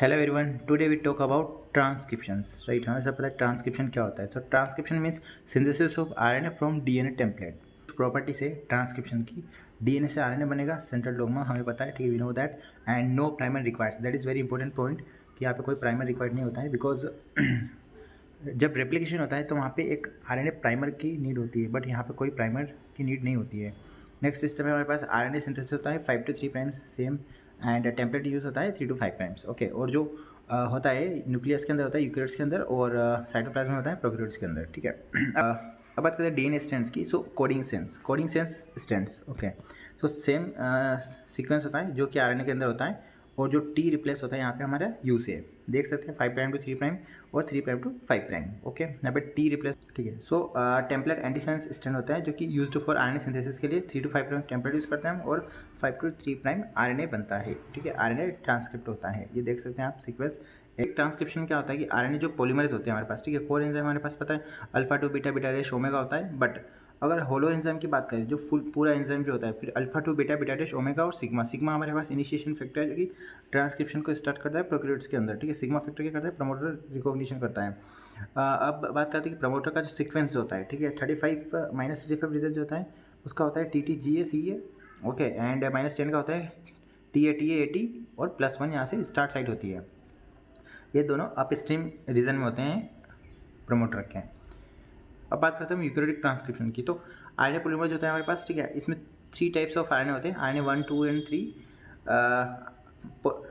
Hello everyone, today we talk about transcriptions. Right, हमें सब पता है ट्रांसक्रिप्शन क्या होता है। तो transcription means synthesis of RNA from DNA template. Property से ट्रांसक्रिप्शन की डीएनए से आरएनए बनेगा, सेंट्रल डोग्मा हमें पता है, ठीक है, we know that. And no primer requires, that is very important point कि यहाँ पे कोई प्राइमर रिक्वायर्ड नहीं होता है, बिकॉज जब रेप्लिकेशन होता है तो वहाँ पे एक आरएनए प्राइमर की नीड होती है, बट यहाँ पे कोई प्राइमर की नीड नहीं होती है। नेक्स्ट सिस्टम में हमारे पास आरएनए सिंथेसिस होता है 5 to 3 primes same, and template use होता है 3 to 5 प्राइम्स। ओके, और जो होता है न्यूक्लियस के अंदर होता है, यूकेरियोट्स के अंदर, और साइटोप्लाज्म में होता है प्रोकैरियोट्स के अंदर, ठीक है। अब बात करते हैं डीएनए स्ट्रैंड्स की। So coding sense strands, okay. So same sequence होता है जो कि आरएनए के अंदर होता है, और जो टी रिप्लेस होता है यहाँ पे हमारा यू से, देख सकते हैं 5 प्राइम टू 3 प्राइम और 3 प्राइम टू 5 प्राइम। ओके, यहाँ पे टी रिप्लेस, ठीक है। सो टेम्पलेट एंटीसेंस स्ट्रैंड होता है जो कि यूज्ड फॉर आरएनए सिंथेसिस के लिए 3 to 5 प्राइम टेम्पलेट यूज़ करते हैं, और 5 to 3 प्राइम आरएनए बनता है, ठीक है। आरएनए ट्रांसक्रिप्ट होता है, ये देख सकते हैं आप सीक्वेंस। एक ट्रांसक्रिप्शन क्या होता है कि आरएनए जो पॉलीमरेज होते हैं हमारे पास, ठीक है, कोर एंजाइम हमारे पास पता है alpha two beta, beta dash omega होता है। बट अगर होलो एंजाइम की बात करें, जो पूरा एंजाइम जो होता है, फिर alpha two beta, beta dash omega और सिग्मा। सिग्मा हमारे पास इनिशिएशन फैक्टर है जो कि ट्रांसक्रिप्शन को स्टार्ट करता है प्रोकैरियोट्स के अंदर, ठीक है। सिग्मा फैक्टर क्या करता है, प्रमोटर रिकॉग्निशन करता है। अब बात करते हैं कि प्रमोटर का जो सीक्वेंस जो होता है, ठीक है, 35 माइनस 35 रिजल्ट जो होता है उसका होता है T T G A C A, okay. And -10 का होता है T A T A A T, और +1 यहाँ से स्टार्ट साइड होती है। ये दोनों अपस्ट्रीम रीजन में होते हैं प्रमोटर के। अब बात करते हैं हम यूकेरियोटिक ट्रांसक्रिप्शन की। तो आरएनए पॉलीमर जो होता है हमारे पास, ठीक है, इसमें 3 टाइप्स ऑफ आरएनए होते हैं, आरएनए 1, 2 एंड 3।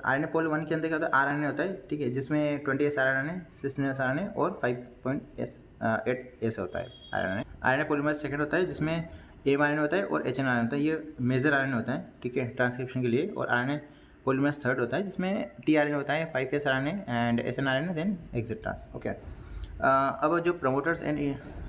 आरएनए पॉल 1 के अंदर क्या होता है, आरएनए होता है, ठीक है, जिसमें 20s आरएनए, 16s आरएनए और 5.8s होता है आरएनए। आरएनए पॉलीमर सेकंड होता है जिसमें एम आरएनए होता है और एच एन आरएनए होता है, ये मेजर आरएनए होता है, ठीक है, ट्रांसक्रिप्शन के लिए। और आरएनए पॉलीमरेज थर्ड होता है जिसमें टी आरएनए होता है, 5s RNA and S N RNA, then etcetera, okay. अब जो प्रमोटर्स एंड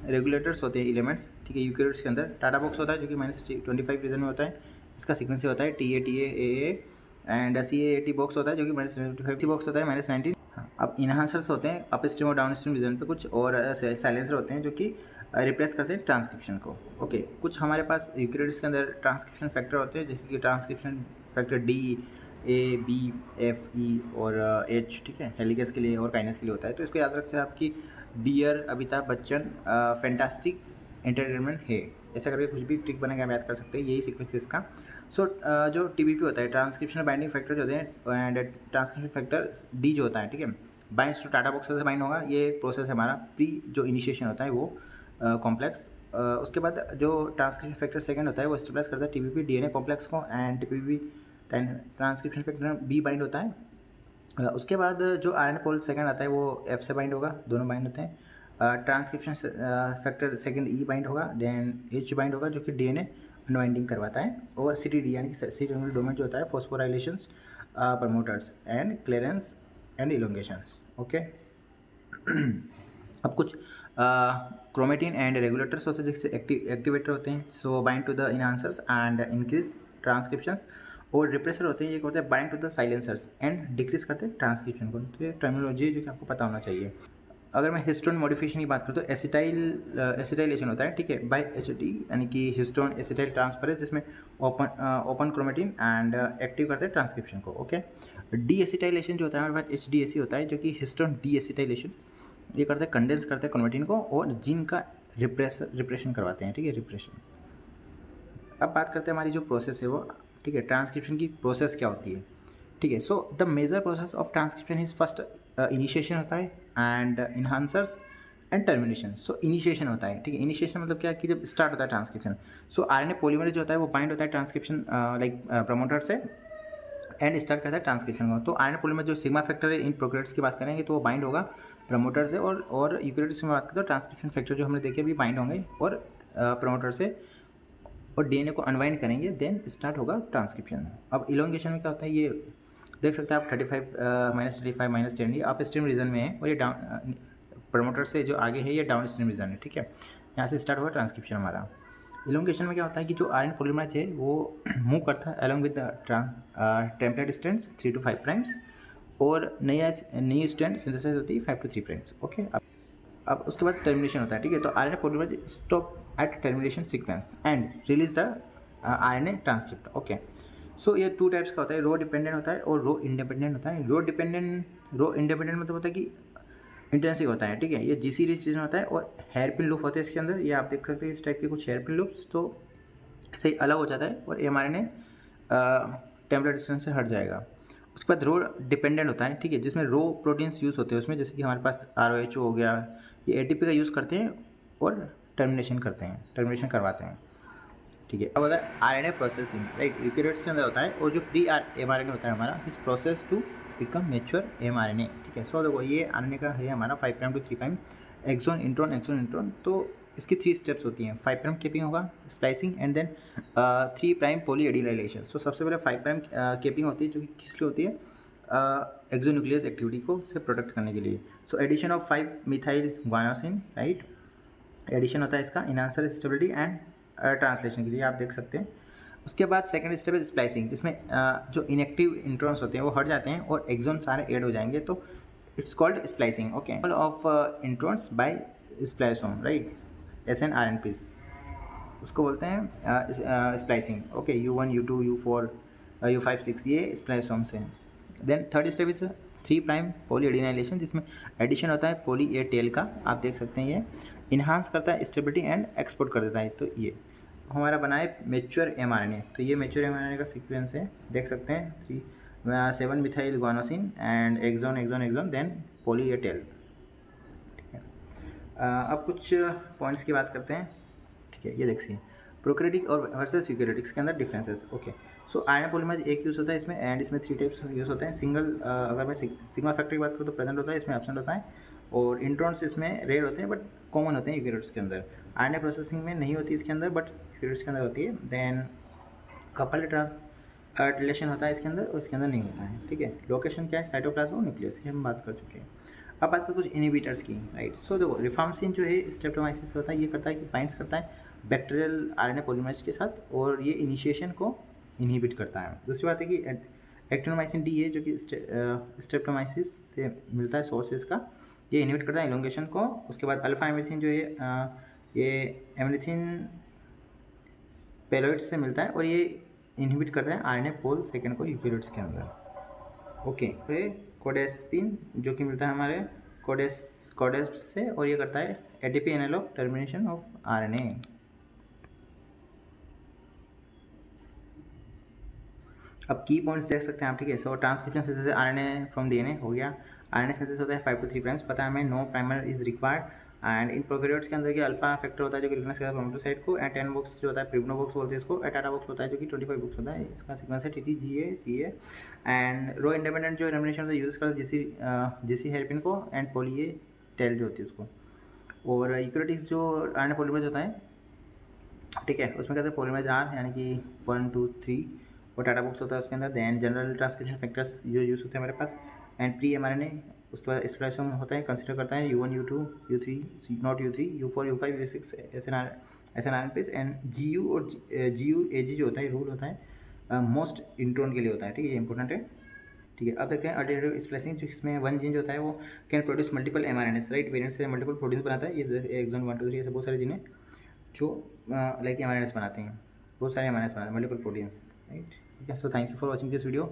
रेगुलेटर्स होते हैं एलिमेंट्स, ठीक है, यूकेरियोट्स के अंदर टाटा बॉक्स होता है जो कि -25 रीजन में होता है, इसका सीक्वेंस होता है T A and C A T box होता है जो कि -25 बॉक्स होता है -19। हाँ, अब इन्हांसर्स होते हैं अप स्ट्रीम और डाउन स्ट्रीम रीजन पे कुछ, और साइलेंसर होते हैं जो कि रिप्लेस करते हैं ट्रांसक्रिप्शन को, ओके। कुछ हमारे पास यूकेरियोट्स के अंदर ट्रांसक्रिप्शन फैक्टर होते हैं, जैसे कि ट्रांसक्रिप्शन फैक्टर डी, ए, बी, एफ, ई और एच, ठीक है, हेलिकेस के लिए और काइनेस के लिए होता है। तो इसको याद रखते हैं आपकी dear Amitabh Bachchan fantastic entertainment है, ऐसा करके कुछ भी ट्रिक बना के हम याद कर सकते हैं, यही सीक्वेंस है इसका। सो जो टीबीपी होता है, ट्रांसक्रिप्शन बाइंडिंग फैक्टर जो होते हैं, एंड ट्रांसक्रिप्शन फैक्टर डी जो होता है, ठीक है, बाइंड्स टू टाटा बॉक्स से बाइंड होगा। ये एक प्रोसेस है हमारा प्री जो इनिशिएशन होता है वो कॉम्प्लेक्स। उसके बाद जो ट्रांसक्रिप्शन फैक्टर सेकंड होता है वो स्टेबलाइज करता है टीबीपी डीएनए कॉम्प्लेक्स को, and TBP transcription factor B bind होता है। उसके बाद जो आरएनए पोल सेकंड आता है वो एफ से बाइंड होगा, दोनों बाइंड होते हैं। ट्रांसक्रिप्शन फैक्टर सेकंड ई बाइंड होगा, देन एच बाइंड होगा जो कि डीएनए अनवाइंडिंग करवाता है, और सीटीडी यानी कि सी टर्मिनल डोमेन जो होता है phosphorylations, promoters and clearance and elongations, okay. अब कुछ क्रोमेटिन एंड रेगुलेटर्स होते हैं जिससे एक्टिवेटर होते हैं, so bind to the enhancers and increase transcriptions. और रिप्रेसर होते हैं, ये होते हैं bind to the silencers and decrease करते हैं ट्रांसक्रिप्शन को। तो ये टर्मिनोलॉजी है जो कि आपको पता होना चाहिए। अगर मैं हिस्टोन मॉडिफिकेशन की बात करूँ तो एसिटाइलेशन होता है, ठीक है, बाय एच टी, यानी कि हिस्टोन एसिटाइल ट्रांसफर है जिसमें ओपन क्रोमेटिन एंड एक्टिव करते हैं ट्रांसक्रिप्शन को, ओके। डी एसिटाइलेशन जो होता है हमारे पास एच डी ए सी होता है जो कि हिस्टोन डी एसिटाइलेशन, ये करते हैं कंडेंस करते हैं क्रोमेटिन को और जीन का रिप्रेशन करवाते हैं, ठीक है, रिप्रेशन। अब बात करते हैं हमारी जो प्रोसेस है वो, ठीक है, ट्रांसक्रिप्शन की प्रोसेस क्या होती है, ठीक है। So the major process of transcription is first initiation होता है and enhancers and termination. So initiation होता है, ठीक है, इनिशिएशन मतलब क्या कि जब स्टार्ट होता है ट्रांसक्रिप्शन। सो आरएनए पॉलीमरेज जो होता है वो बाइंड होता है ट्रांसक्रिप्शन लाइक प्रमोटर से एंड स्टार्ट करता है ट्रांसक्रिप्शन को। तो आरएनए पॉलीमरेज जो सिग्मा फैक्टर है इन प्रोकैरियोट्स की बात करेंगे तो वो बाइंड होगा प्रमोटर से, और यूकेरियोट्स में बात करें तो ट्रांसक्रिप्शन फैक्टर जो हमने देखे अभी बाइंड होंगे और प्रमोटर से, और डीएनए को अनवाइंड करेंगे, देन स्टार्ट होगा ट्रांसक्रिप्शन। अब इलोंगेशन में क्या होता है ये देख सकते हैं आप, 35 -35 -10 ये अप स्ट्रीम रीजन में है, और ये डाउन प्रमोटर से जो आगे है ये डाउन स्ट्रीम रीजन है, ठीक है। यहाँ से स्टार्ट होगा ट्रांसक्रिप्शन हमारा। इलोंगेशन में क्या होता है कि जो आरएनए पॉलीमरेज है वो मूव करता है along with template strands 3 to 5 primes, और नई स्ट्रैंड सिंथेसाइज होती है 5 to 3 प्राइम्स, ओके। अब उसके बाद टर्मिनेशन होता है, ठीक है। तो RNA polymerase stop at termination sequence and release the RNA transcript, okay. So ये टू टाइप्स का होता है, रो डिपेंडेंट होता है और रो इंडिपेंडेंट होता है। रो इंडिपेंडेंट मतलब होता है कि इंट्रिंसिक होता है, ठीक है। ये जीसी रीजन होता है और हेयर पिन लूप होते हैं इसके अंदर, ये आप देख सकते हैं इस टाइप के कुछ हेयर पिन लूप्स, तो सही अलग हो जाता है और mRNA टेम्पलेट डिस्टेंस से हट जाएगा। उसके बाद रो डिपेंडेंट होता है, ठीक है, जिसमें रो प्रोटीन्स यूज़ होते हैं उसमें, जैसे कि हमारे पास ROH हो गया, ये ATP का यूज़ करते हैं और टर्मिनेशन करवाते हैं, ठीक है। अब होता है RNA प्रोसेसिंग, राइट, यूकेरियोट्स के अंदर होता है, और जो प्री mRNA होता है हमारा, इस process to become mature mRNA, ठीक है। सो देखो ये RNA का है हमारा 5 prime to 3 prime, exon intron, तो इसकी 3 स्टेप्स होती हैं। 5 प्राइम केपिंग होगा, splicing, and then 3 prime poly adenylation. So सबसे पहले 5 प्राइम केपिंग होती है, जो कि किस लिए होती है, एक्सोन्यूक्लियस एक्टिविटी को से प्रोटेक्ट करने के लिए। So addition of 5 methyl guanosine, right, addition होता है इसका इनहांसर स्टेबिलिटी एंड ट्रांसलेशन के लिए, आप देख सकते हैं। उसके बाद सेकंड स्टेप है स्प्लाइसिंग, जिसमें जो इनएक्टिव इंट्रॉन्स होते हैं वो हट जाते हैं और एक्सोन सारे ऐड हो जाएंगे, तो it's called splicing, okay, of introns by spliceosome, right, SNRNPs, उसको बोलते हैं splicing, okay, U1 U2 U4 U5 6, ये स्प्लाइसोम से। Then third step is 3 prime poly adenylation, जिसमें एडिशन होता है पॉली ए टेल का, आप देख सकते हैं, ये इन्हांस करता है स्टेबिलिटी एंड एक्सपोर्ट कर देता है। तो ये हमारा बना है मेच्योर mRNA, तो ये मेच्योर mRNA का सीक्वेंस है, देख सकते हैं, 7 methyl guanosine and exon then poly A tail, ठीक है। अब कुछ पॉइंट्स की बात करते हैं, ठीक है। ये देखिए प्रोकैरियोटिक और वर्सेस यूकैरियोटिक्स के अंदर डिफरेंसेस, ओके। सो RNA पॉलीमरेज एक यूज़ होता है इसमें, एंड इसमें 3 टाइप्स यूज़ होते हैं। सिंगल, अगर मैं सिग्मा फैक्टर की बात करूँ तो प्रेजेंट होता है, इसमें एब्सेंट होता है, और इंट्रॉन्स इसमें रेयर होते हैं बट कॉमन होते हैं यूकैरियोट्स के अंदर। RNA प्रोसेसिंग में नहीं होती इसके अंदर, बट यूकैरियोट्स के अंदर होती है। देन कपल्ड ट्रांसलेशन होता है इसके अंदर, और इसके अंदर नहीं होता है, ठीक है। लोकेशन क्या है, साइटोप्लाज्म और न्यूक्लियस, ये हम बात कर चुके हैं। अब बात करें कुछ इनहिबिटर्स की, राइट। सो देखो रिफाम्सिन जो है स्ट्रेप्टोमाइसिस होता है, ये करता है कि बाइंड्स करता है बैक्टीरियल RNA पॉलीमरेज के साथ, और ये इनिशिएशन को इनहिबिट करता है। दूसरी बात है कि एक्टिनोमाइसिन डी है, जो कि स्ट्रेप्टोमाइसिस से मिलता है सोर्स इसका, ये इनहिबिट करता है एलोंगेशन को। उसके बाद अल्फा एमिथिन जो है, ये एमिथिन पेलोइड से मिलता है, और ये इनहिबिट करता है RNA पोल सेकेंड को यूकैरियोट्स के अंदर, ओके। फिर कोडेस्पिन जो कि मिलता है हमारे कोडेस्प से, और ये करता है ATP analog termination of RNA। अब की पॉइंट्स देख सकते हैं आप, ठीक है। So transcription synthesis RNA from DNA हो गया, RNA सिंथेसिस होता है 5 to 3 प्राइम्स, पता है हमें, no primer is required, and in prokaryotes के अंदर के अल्फा फैक्टर होता है जो कि रिकग्नाइज करता है प्रोमोटर साइट को, एंड 10 बॉक्स जो होता है प्रिग्नो बॉक्स बोलते हैं इसको, एंड टाटा बॉक्स होता है जो कि 25 बॉक्स होता है, इसका सीक्वेंस है TTGA एंड रो इंडिपेंडेंट जो रेमिनेशन होता है यूज करता है जीसी हेयरपिन को, एंड पॉली ए टेल जो होती है उसको। और यूकैरियोटिक्स जो RNA पॉलीमरेज होता है, ठीक है, उसमें कहते हैं पॉलीमरेज R, यानी कि 1 2 3, और टाटा बॉक्स होता है उसके अंदर। देन जनरल ट्रांसक्रिप्शन फैक्टर्स जो यूज़ होते हैं हमारे पास, एंड प्री mRNA, उसके बाद स्प्लाइसोम होता है, कंसिडर करता है U1 U2 U3, not U3 U4 U5 U6 SNRNPs, and GU और GU AG जो होता है रूल होता है मोस्ट इंट्रॉन के लिए होता है, ठीक है, ये इंपॉर्टेंट है, ठीक है। अब देखते हैं अल्टरनेटिव स्प्लाइसिंग, जिसमें वन जीन जो होता है वो can produce multiple mRNAs, right, variant से मल्टीपल प्रोटीन्स बनाता है, ये एक्सोन 1 2 3 ऐसे बहुत सारे जीन हैं जो लाइक mRNAs बनाते हैं, बहुत सारे mRNAs बनाते हैं, मल्टीपल प्रोटीन्स, राइट, ठीक है। So thank you for watching this video.